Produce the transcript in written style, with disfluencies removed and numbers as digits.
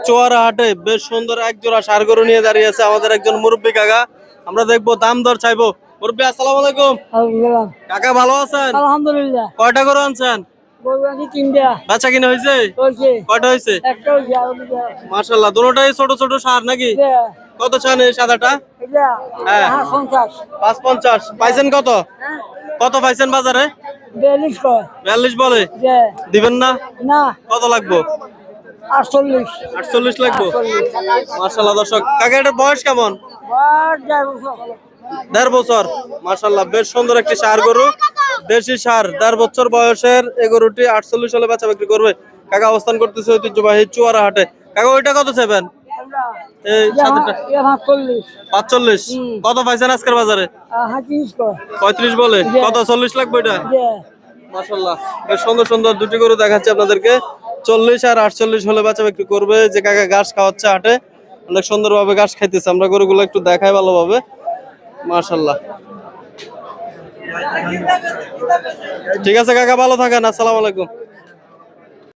চুয়ারা হাটে বেশ সুন্দর এক জোড়া ষাঁড় গরু নিয়ে দাঁড়িয়ে আছে আমাদের একজন মুরব্বী কাকা। আমরা দেখবো দাম দর চাইবো। মুরব্বী আসসালামু আলাইকুম। কাকা ভালো আছেন? আলহামদুলিল্লাহ। কয়টা গরু আনছেন? বেচা কিনা হয়েছে? কয়টা হয়েছে? মাশাআল্লাহ, দুটোটাই ছোট ছোট ষাঁড় নাকি? কত চান এই সাদাটা? হ্যাঁ 550। পাইছেন কত? কত পাইছেন বাজারে? 42 বলে দিবেন না? কত লাগবে? 48 লাগবে। মাশাআল্লাহ দর্শক, কাকা এটার বয়স কেমন? 1.5 বছর। মাশাআল্লাহ, বেশ সুন্দর একটি ষাঁড় গরু, দেশি ষাঁড়। 1.5 বছর বয়সের এই গরুটি 48 হলে বেচা বিক্রি করবে। কাকা অবস্থান করতেছে ঐতিহ্যবাহী চুয়ারা হাটে। কাকা ওইটা কত চাইবেন? এই সাদাটা 45। কত পাইছেন আজকের বাজারে? 35 বলে। কত 40 লাগবে এটা? মাশাআল্লাহ, বেশ সুন্দর সুন্দর দুটি গরু দেখাচ্ছি আপনাদেরকে। 40 আর 48 হলে বেচা বিক্রি করবে। যে কাকা ঘাস খাওয়াচ্ছে হাটে, অনেক সুন্দরভাবে ঘাস খাইতেছে। আমরা গরুগুলো একটু দেখাই ভালোভাবে। মাশাআল্লাহ, ঠিক আছে কাকা, ভালো থাকেন। আসসালামু আলাইকুম।